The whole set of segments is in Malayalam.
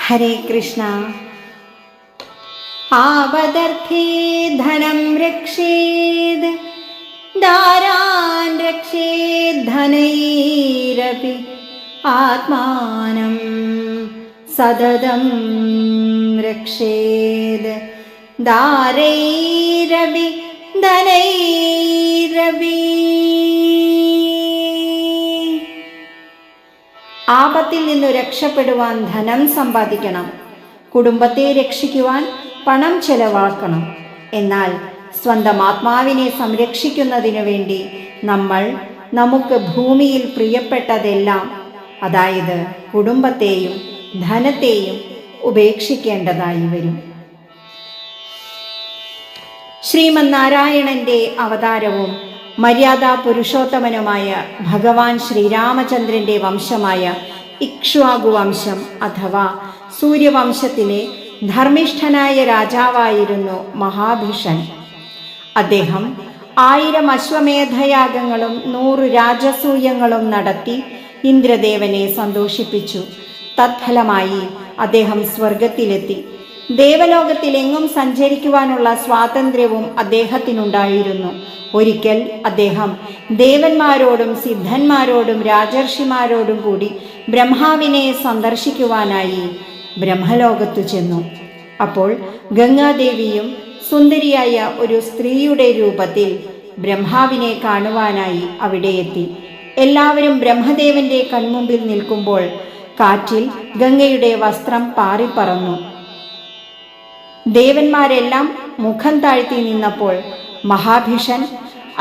ഹരേ കൃഷ്ണ. ആപദർത്ഥേ ധനം രക്ഷേത്, ദാരാൻ രക്ഷേത് ധനൈരപി, ആത്മാനം സതതം രക്ഷേത്, ദാരൈരപി ധനൈരപി. ആപത്തിൽ നിന്നു രക്ഷപ്പെടുവാൻ ധനം സമ്പാദിക്കണം, കുടുംബത്തെ രക്ഷിക്കുവാൻ പണം ചെലവാക്കണം. എന്നാൽ സ്വന്തം ആത്മാവിനെ സംരക്ഷിക്കുന്നതിനു വേണ്ടി നമുക്ക് ഭൂമിയിൽ പ്രിയപ്പെട്ടതെല്ലാം, അതായത് കുടുംബത്തെയും ധനത്തെയും ഉപേക്ഷിക്കേണ്ടതായി വരും. ശ്രീമന്നാരായണന്റെ അവതാരവും മര്യാദാ പുരുഷോത്തമനുമായ ഭഗവാൻ ശ്രീരാമചന്ദ്രന്റെ വംശമായ ഇക്ഷ്വാകു വംശം അഥവാ സൂര്യവംശത്തിലെ ധർമ്മിഷ്ഠനായ രാജാവായിരുന്നു മഹാഭിഷൻ. അദ്ദേഹം 1000 അശ്വമേധയാഗങ്ങളും 100 രാജസൂയങ്ങളും നടത്തി ഇന്ദ്രദേവനെ സന്തോഷിപ്പിച്ചു. തത്ഫലമായി അദ്ദേഹം സ്വർഗത്തിലെത്തി. ദേവലോകത്തിലെങ്ങും സഞ്ചരിക്കുവാനുള്ള സ്വാതന്ത്ര്യവും അദ്ദേഹത്തിനുണ്ടായിരുന്നു. ഒരിക്കൽ അദ്ദേഹം ദേവന്മാരോടും സിദ്ധന്മാരോടും രാജർഷിമാരോടും കൂടി ബ്രഹ്മാവിനെ സന്ദർശിക്കുവാനായി ബ്രഹ്മലോകത്തു ചെന്നു. അപ്പോൾ ഗംഗാദേവിയും സുന്ദരിയായ ഒരു സ്ത്രീയുടെ രൂപത്തിൽ ബ്രഹ്മാവിനെ കാണുവാനായി അവിടെ എത്തി. എല്ലാവരും ബ്രഹ്മദേവന്റെ കൺമുമ്പിൽ നിൽക്കുമ്പോൾ കാറ്റിൽ ഗംഗയുടെ വസ്ത്രം പാറിപ്പറന്നു. ദേവന്മാരെല്ലാം മുഖം താഴ്ത്തി നിന്നപ്പോൾ മഹാഭിഷൻ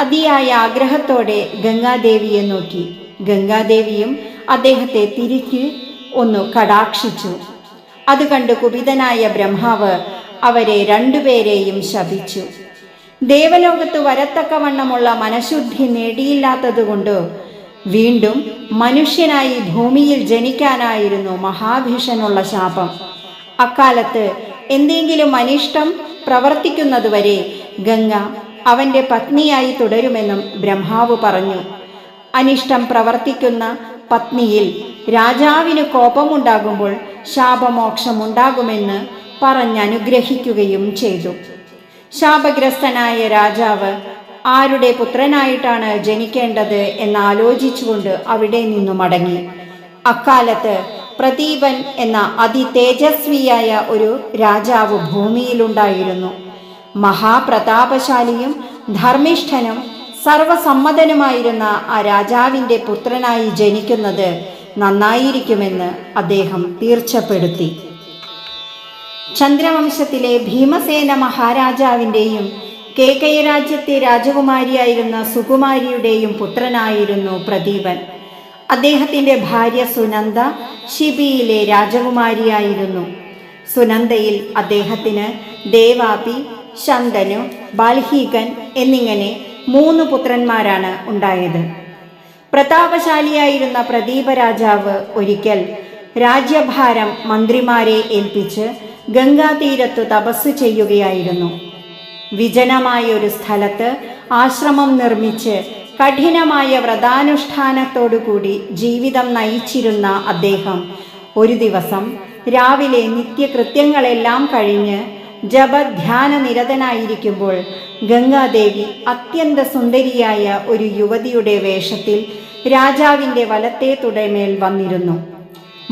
അതിയായ ആഗ്രഹത്തോടെ ഗംഗാദേവിയെ നോക്കി. ഗംഗാദേവിയും അദ്ദേഹത്തെ തിരിച്ച് ഒന്ന് കടാക്ഷിച്ചു. അത് കണ്ട് കുപിതനായ ബ്രഹ്മാവ് അവരെ രണ്ടുപേരെയും ശപിച്ചു. ദേവലോകത്ത് വരത്തക്കവണ്ണമുള്ള മനഃശുദ്ധി നേടിയില്ലാത്തതുകൊണ്ട് വീണ്ടും മനുഷ്യനായി ഭൂമിയിൽ ജനിക്കാനായിരുന്നു മഹാഭിഷനുള്ള ശാപം. അക്കാലത്ത് എന്തെങ്കിലും അനിഷ്ടം പ്രവർത്തിക്കുന്നതുവരെ ഗംഗ അവന്റെ പത്നിയായി തുടരുമെന്നും ബ്രഹ്മാവ് പറഞ്ഞു. അനിഷ്ടം പ്രവർത്തിക്കുന്ന പത്നിയിൽ രാജാവിന് കോപമുണ്ടാകുമ്പോൾ ശാപമോക്ഷമുണ്ടാകുമെന്ന് പറഞ്ഞനുഗ്രഹിക്കുകയും ചെയ്തു. ശാപഗ്രസ്തനായ രാജാവ് ആരുടെ പുത്രനായിട്ടാണ് ജനിക്കേണ്ടത് എന്നാലോചിച്ചുകൊണ്ട് അവിടെ നിന്നു മടങ്ങി. അക്കാലത്ത് പ്രദീപൻ എന്ന അതിതേജസ്വിയായ ഒരു രാജാവ് ഭൂമിയിലുണ്ടായിരുന്നു. മഹാപ്രതാപശാലിയും ധർമ്മിഷ്ഠനും സർവസമ്മതനുമായിരുന്ന ആ രാജാവിൻ്റെ പുത്രനായി ജനിക്കുന്നത് നന്നായിരിക്കുമെന്ന് അദ്ദേഹം തീർച്ചപ്പെടുത്തി. ചന്ദ്രവംശത്തിലെ ഭീമസേന മഹാരാജാവിൻ്റെയും കേകയ രാജ്യത്തെ രാജകുമാരിയായിരുന്ന സുകുമാരിയുടെയും പുത്രനായിരുന്നു പ്രദീപൻ. അദ്ദേഹത്തിൻ്റെ ഭാര്യ സുനന്ദ ശിബിയിലെ രാജകുമാരിയായിരുന്നു. സുനന്ദയിൽ അദ്ദേഹത്തിന് ദേവാപി, ശന്തനു, ബാൽഹീകൻ എന്നിങ്ങനെ 3 പുത്രന്മാരാണ് ഉണ്ടായത്. പ്രതാപശാലിയായിരുന്ന പ്രദീപ രാജാവ് ഒരിക്കൽ രാജ്യഭാരം മന്ത്രിമാരെ ഏൽപ്പിച്ച് ഗംഗാതീരത്തു തപസ് ചെയ്യുകയായിരുന്നു. വിജനമായ ഒരു സ്ഥലത്ത് ആശ്രമം നിർമ്മിച്ച് കഠിനമായ വ്രതാനുഷ്ഠാനത്തോടുകൂടി ജീവിതം നയിച്ചിരുന്ന അദ്ദേഹം ഒരു ദിവസം രാവിലെ നിത്യകൃത്യങ്ങളെല്ലാം കഴിഞ്ഞ് ജപധ്യാന നിരതനായിരിക്കുമ്പോൾ ഗംഗാദേവി അത്യന്ത സുന്ദരിയായ ഒരു യുവതിയുടെ വേഷത്തിൽ രാജാവിൻ്റെ വലത്തെ തുടമേൽ വന്നിരുന്നു.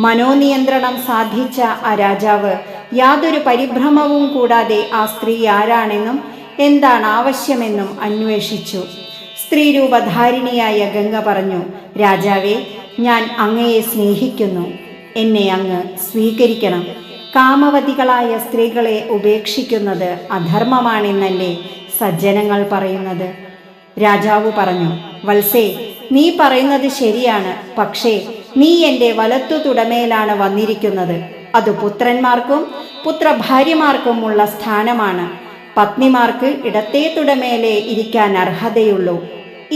മനോനിയന്ത്രണം സാധിച്ച ആ രാജാവ് യാതൊരു പരിഭ്രമവും കൂടാതെ ആ സ്ത്രീ ആരാണെന്നും എന്താണ് ആവശ്യമെന്നും അന്വേഷിച്ചു. സ്ത്രീരൂപധാരിണിയായ ഗംഗ പറഞ്ഞു, രാജാവേ, ഞാൻ അങ്ങയെ സ്നേഹിക്കുന്നു, എന്നെ അങ്ങ് സ്വീകരിക്കണം. കാമവതികളായ സ്ത്രീകളെ ഉപേക്ഷിക്കുന്നത് അധർമ്മമാണെന്നല്ലേ സജ്ജനങ്ങൾ പറയുന്നത്? രാജാവ് പറഞ്ഞു, വത്സേ, നീ പറയുന്നത് ശരിയാണ്. പക്ഷേ നീ എൻ്റെ വലത്തു തുടമേലാണ് വന്നിരിക്കുന്നത്. അത് പുത്രന്മാർക്കും പുത്രഭാര്യമാർക്കുമുള്ള സ്ഥാനമാണ്. പത്നിമാർക്ക് ഇടത്തേ തുടമേലെ ഇരിക്കാൻ അർഹതയുള്ളൂ.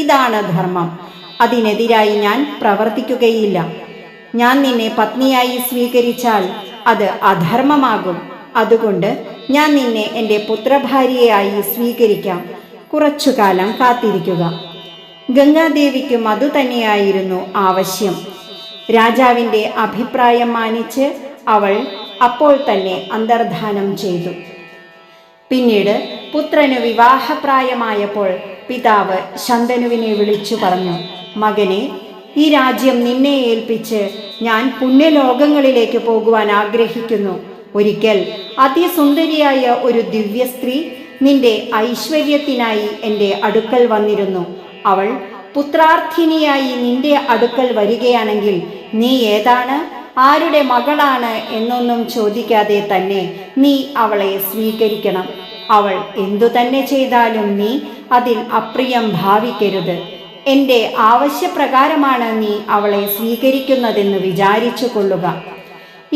ഇതാണ് ധർമ്മം. അതിനെതിരായി ഞാൻ പ്രവർത്തിക്കുകയില്ല. ഞാൻ നിന്നെ പത്നിയായി സ്വീകരിച്ചാൽ അത് അധർമ്മമാകും. അതുകൊണ്ട് ഞാൻ നിന്നെ എൻ്റെ പുത്രഭാര്യയായി സ്വീകരിക്കാം. കുറച്ചുകാലം കാത്തിരിക്കുക. ഗംഗാദേവിക്കും അതുതന്നെയായിരുന്നു ആവശ്യം. രാജാവിൻ്റെ അഭിപ്രായം മാനിച്ച് അവൾ അപ്പോൾ തന്നെ അന്തർധാനം ചെയ്തു. പിന്നീട് പുത്രന് വിവാഹപ്രായമായപ്പോൾ പിതാവ് ശന്തനുവിനെ വിളിച്ചു പറഞ്ഞു, മകനെ, ഈ രാജ്യം നിന്നെ ഏൽപ്പിച്ച് ഞാൻ പുണ്യലോകങ്ങളിലേക്ക് പോകുവാൻ ആഗ്രഹിക്കുന്നു. ഒരിക്കൽ അതിസുന്ദരിയായ ഒരു ദിവ്യ സ്ത്രീ നിന്റെ ഐശ്വര്യത്തിനായി എൻ്റെ അടുക്കൽ വന്നിരുന്നു. അവൾ പുത്രാർത്ഥിനിയായി നിന്റെ അടുക്കൽ വരികയാണെങ്കിൽ നീ ഏതാണ്, ആരുടെ മകളാണ് എന്നൊന്നും ചോദിക്കാതെ തന്നെ നീ അവളെ സ്വീകരിക്കണം. അവൾ എന്തു തന്നെ ചെയ്താലും നീ അതിൽ അപ്രിയം ഭാവിക്കരുത്. എൻ്റെ ആവശ്യപ്രകാരമാണ് നീ അവളെ സ്വീകരിക്കുന്നതെന്ന് വിചാരിച്ചു കൊള്ളുക.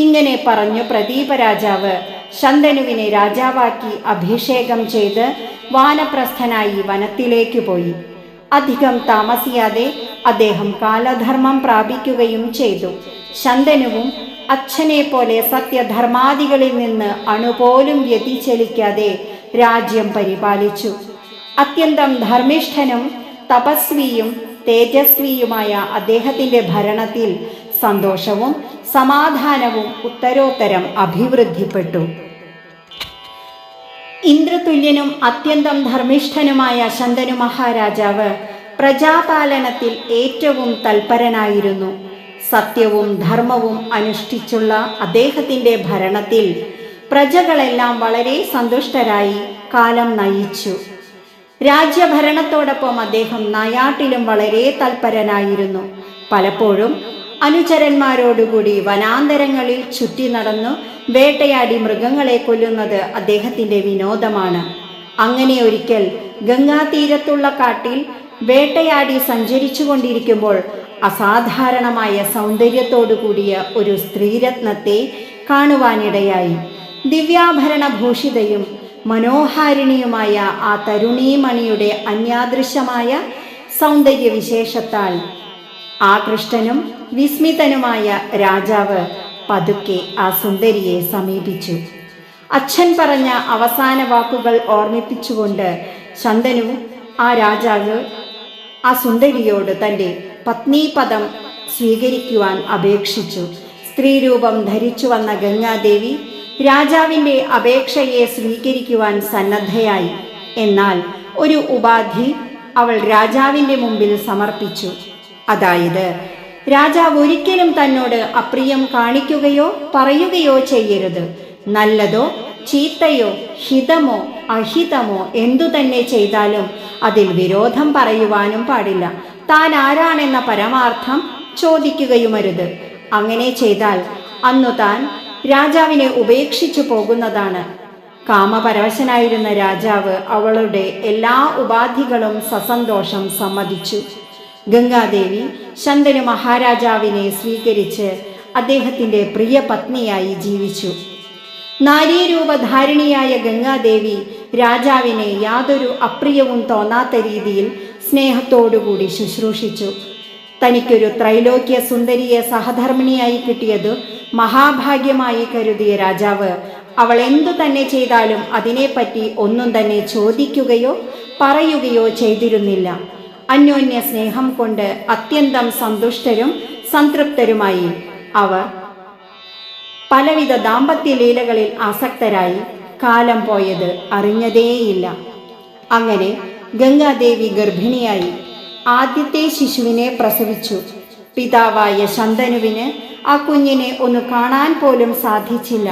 ഇങ്ങനെ പറഞ്ഞു പ്രദീപ രാജാവ് ശന്തനുവിനെ രാജാവാക്കി അഭിഷേകം ചെയ്ത് വാനപ്രസ്ഥനായി വനത്തിലേക്ക് പോയി. അധികം താമസിയാതെ അദ്ദേഹം കാലധർമ്മം പ്രാപിക്കുകയും ചെയ്തു. ശന്തനുവും അച്ഛനെ പോലെ സത്യധർമാദികളിൽ നിന്ന് അണുപോലും വ്യതിചലിക്കാതെ രാജ്യം പരിപാലിച്ചു. അത്യന്തം ധർമ്മിഷ്ഠനും തപസ്വിയും തേജസ്വിയുമായ അദ്ദേഹത്തിന്റെ ഭരണത്തിൽ സന്തോഷവും സമാധാനവും ഉത്തരോത്തരം അഭിവൃദ്ധിപ്പെട്ടു. ഇന്ദ്രതുല്യനും അത്യന്തം ധർമ്മിഷ്ഠനുമായ ശന്തനു മഹാരാജാവ് പ്രജാപാലനത്തിൽ ഏറ്റവും തൽപരനായിരുന്നു. സത്യവും ധർമ്മവും അനുഷ്ഠിച്ചുള്ള അദ്ദേഹത്തിന്റെ ഭരണത്തിൽ പ്രജകളെല്ലാം വളരെ സന്തുഷ്ടരായി കാലം നയിച്ചു. രാജ്യഭരണത്തോടൊപ്പം അദ്ദേഹം നായാട്ടിലും വളരെ തൽപരനായിരുന്നു. പലപ്പോഴും അനുചരന്മാരോടുകൂടി വനാന്തരങ്ങളിൽ ചുറ്റി നടന്നു വേട്ടയാടി മൃഗങ്ങളെ കൊല്ലുന്നത് അദ്ദേഹത്തിന്റെ വിനോദമാണ്. അങ്ങനെ ഒരിക്കൽ ഗംഗാതീരത്തുള്ള കാട്ടിൽ വേട്ടയാടി സഞ്ചരിച്ചു കൊണ്ടിരിക്കുമ്പോൾ അസാധാരണമായ സൗന്ദര്യത്തോടു കൂടിയ ഒരു സ്ത്രീരത്നത്തെ കാണുവാനിടയായി. ദിവ്യാഭരണഭൂഷിതയും മനോഹാരിണിയുമായ ആ തരുണീമണിയുടെ അന്യാദൃശമായ സൗന്ദര്യവിശേഷത്താൽ ആകൃഷ്ടനും വിസ്മിതനുമായ രാജാവ് പതുക്കെ ആ സുന്ദരിയെ സമീപിച്ചു. അച്ഛൻ പറഞ്ഞ അവസാന വാക്കുകൾ ഓർമ്മിപ്പിച്ചുകൊണ്ട് ശന്തനു രാജാവ് ആ സുന്ദരിയോട് തൻ്റെ പത്നീപദം സ്വീകരിക്കുവാൻ അപേക്ഷിച്ചു. സ്ത്രീരൂപം ധരിച്ചു വന്ന ഗംഗാദേവി രാജാവിൻ്റെ അപേക്ഷയെ സ്വീകരിക്കുവാൻ സന്നദ്ധയായി. എന്നാൽ ഒരു ഉപാധി അവൾ രാജാവിൻ്റെ മുമ്പിൽ സമർപ്പിച്ചു. അതായത്, രാജാവ് ഒരിക്കലും തന്നോട് അപ്രിയം കാണിക്കുകയോ പറയുകയോ ചെയ്യരുത്. നല്ലതോ ചീത്തയോ ഹിതമോ അഹിതമോ എന്തു തന്നെ ചെയ്താലും അതിൽ വിരോധം പറയുവാനും പാടില്ല. താൻ ആരാണെന്ന പരമാർത്ഥം ചോദിക്കുകയുമരുത്. അങ്ങനെ ചെയ്താൽ അന്നു താൻ രാജാവിനെ ഉപേക്ഷിച്ചു പോകുന്നതാണ്. കാമപരവശനായിരുന്ന രാജാവ് അവളുടെ എല്ലാ ഉപാധികളും സസന്തോഷം സമ്മതിച്ചു. ഗംഗാദേവി ശന്തനു മഹാരാജാവിനെ സ്വീകരിച്ച് അദ്ദേഹത്തിൻ്റെ പ്രിയ പത്നിയായി ജീവിച്ചു. നാരീരൂപധാരിണിയായ ഗംഗാദേവി രാജാവിനെ യാതൊരു അപ്രിയവും തോന്നാത്ത രീതിയിൽ സ്നേഹത്തോടുകൂടി ശുശ്രൂഷിച്ചു. തനിക്കൊരു ത്രൈലോക്യ സുന്ദരിയെ സഹധർമ്മിണിയായി കിട്ടിയത് മഹാഭാഗ്യമായി കരുതിയ രാജാവ് അവൾ എന്തു തന്നെ ചെയ്താലും അതിനെപ്പറ്റി ഒന്നും തന്നെ ചോദിക്കുകയോ പറയുകയോ ചെയ്തിരുന്നില്ല. അന്യോന്യ സ്നേഹം കൊണ്ട് അത്യന്തം സന്തുഷ്ടരും സംതൃപ്തരുമായി അവർ പലവിധ ദാമ്പത്യ ലീലകളിൽ ആസക്തരായി കാലം പോയത് അറിഞ്ഞതേയില്ല. അങ്ങനെ ഗംഗാദേവി ഗർഭിണിയായി ആദ്യത്തെ ശിശുവിനെ പ്രസവിച്ചു. പിതാവായ ശന്തനുവിന് ആ കുഞ്ഞിനെ ഒന്ന് കാണാൻ പോലും സാധിച്ചില്ല.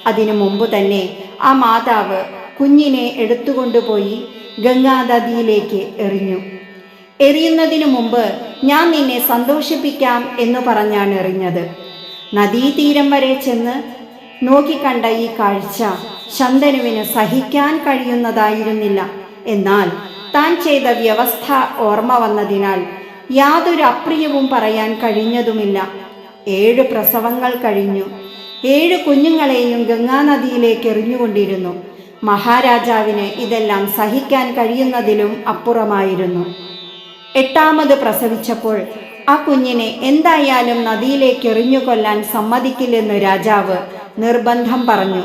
അതിനു മുമ്പ് തന്നെ ആ മാതാവ് കുഞ്ഞിനെ എടുത്തുകൊണ്ടുപോയി ഗംഗാനദിയിലേക്ക് എറിഞ്ഞു. എറിയുന്നതിനു മുമ്പ് ഞാൻ നിന്നെ സന്തോഷിപ്പിക്കാം എന്ന് പറഞ്ഞാണ് എറിഞ്ഞത്. നദീതീരം വരെ ചെന്ന് നോക്കിക്കണ്ട ഈ കാഴ്ച ശന്തനുവിന് സഹിക്കാൻ കഴിയുന്നതായിരുന്നില്ല. എന്നാൽ താൻ ചെയ്ത വ്യവസ്ഥ ഓർമ്മ വന്നതിനാൽ യാതൊരു അപ്രിയവും പറയാൻ കഴിഞ്ഞതുമില്ല. 7 പ്രസവങ്ങൾ കഴിഞ്ഞു. 7 കുഞ്ഞുങ്ങളെയും ഗംഗാനദിയിലേക്ക് എറിഞ്ഞുകൊണ്ടിരുന്നു. മഹാരാജാവിന് ഇതെല്ലാം സഹിക്കാൻ കഴിയുന്നതിലും അപ്പുറമായിരുന്നു. 8ാമത് പ്രസവിച്ചപ്പോൾ ആ കുഞ്ഞിനെ എന്തായാലും നദിയിലേക്ക് എറിഞ്ഞു കൊല്ലാൻ സമ്മതിക്കില്ലെന്ന് രാജാവ് നിർബന്ധം പറഞ്ഞു.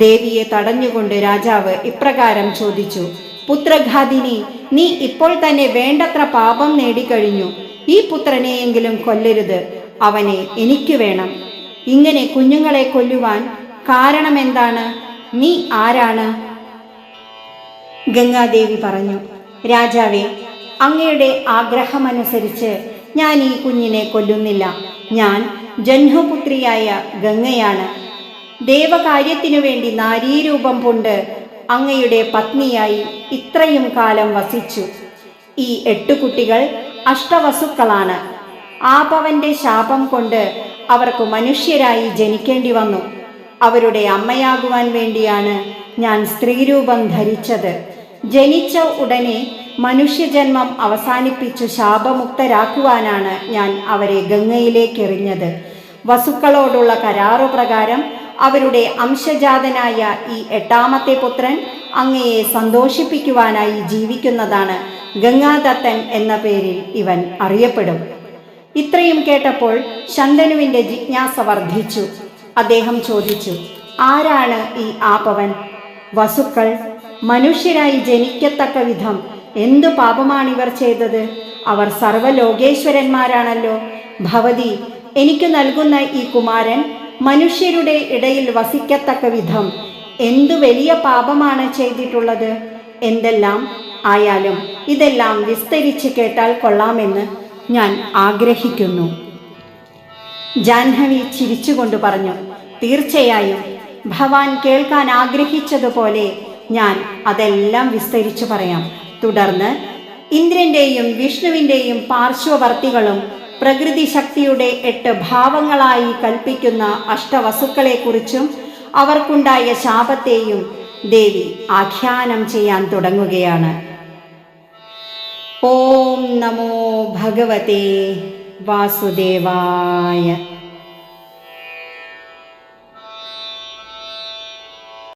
ദേവിയെ തടഞ്ഞുകൊണ്ട് രാജാവ് ഇപ്രകാരം ചോദിച്ചു: പുത്രഘാതിനി, നീ ഇപ്പോൾ തന്നെ വേണ്ടത്ര പാപം നേടിക്കഴിഞ്ഞു. ഈ പുത്രനെയെങ്കിലും കൊല്ലരുത്. അവനെ എനിക്ക് വേണം. ഇങ്ങനെ കുഞ്ഞുങ്ങളെ കൊല്ലുവാൻ കാരണമെന്താണ്? നീ ആരാണ്? ഗംഗാദേവി പറഞ്ഞു, രാജാവേ, അങ്ങയുടെ ആഗ്രഹമനുസരിച്ച് ഞാൻ ഈ കുഞ്ഞിനെ കൊല്ലുന്നില്ല. ഞാൻ ജഹ്നുപുത്രിയായ ഗംഗയാണ്. ദേവകാര്യത്തിനു വേണ്ടി നാരീരൂപം കൊണ്ട് അങ്ങയുടെ പത്നിയായി ഇത്രയും കാലം വസിച്ചു. ഈ 8 കുട്ടികൾ അഷ്ടവസുക്കളാണ്. ആപവന്റെ ശാപം കൊണ്ട് അവർക്ക് മനുഷ്യരായി ജനിക്കേണ്ടി വന്നു. അവരുടെ അമ്മയാകുവാൻ വേണ്ടിയാണ് ഞാൻ സ്ത്രീരൂപം ധരിച്ചത്. ജനിച്ച ഉടനെ മനുഷ്യജന്മം അവസാനിപ്പിച്ചു ശാപമുക്തരാക്കുവാനാണ് ഞാൻ അവരെ ഗംഗയിലേക്ക് എറിഞ്ഞത്. വസുക്കളോടുള്ള കരാറുപ്രകാരം അവരുടെ അംശജാതനായ ഈ 8ാമത്തെ പുത്രൻ അങ്ങയെ സന്തോഷിപ്പിക്കുവാനായി ജീവിക്കുന്നതാണ്. ഗംഗാദത്തൻ എന്ന പേരിൽ ഇവൻ അറിയപ്പെടും. ഇത്രയും കേട്ടപ്പോൾ ശന്തനുവിൻ്റെ ജിജ്ഞാസ വർദ്ധിച്ചു. അദ്ദേഹം ചോദിച്ചു, ആരാണ് ഈ ആപവൻ? വസുക്കൾ മനുഷ്യരായി ജനിക്കത്തക്ക വിധം എന്തു പാപമാണിവർ ചെയ്തത്? അവർ സർവ്വലോകേശ്വരന്മാരാണല്ലോ. ഭവതി എനിക്ക് നൽകുന്ന ഈ കുമാരൻ മനുഷ്യരുടെ ഇടയിൽ വസിക്കത്തക്ക വിധം എന്തു വലിയ പാപമാണ് ചെയ്തിട്ടുള്ളത്? എന്തെല്ലാം ആയാലും ഇതെല്ലാം വിസ്തരിച്ച് കേട്ടാൽ കൊള്ളാമെന്ന് ഞാൻ ആഗ്രഹിക്കുന്നു. ജാഹ്നവി ചിരിച്ചുകൊണ്ട് പറഞ്ഞു, തീർച്ചയായും ഭവാൻ കേൾക്കാൻ ആഗ്രഹിച്ചതുപോലെ ഞാൻ അതെല്ലാം വിസ്തരിച്ചു പറയാം. തുടർന്ന് ഇന്ദ്രന്റെയും വിഷ്ണുവിൻ്റെയും പാർശ്വവർത്തികളും പ്രകൃതി ശക്തിയുടെ 8 ഭാവങ്ങളായി കൽപ്പിക്കുന്ന അഷ്ടവസുക്കളെക്കുറിച്ചും അവർക്കുണ്ടായ ശാപത്തെയും ദേവി ആഖ്യാനം ചെയ്യാൻ തുടങ്ങുകയാണ്. ഓം നമോ ഭഗവതേ വാസുദേവായ.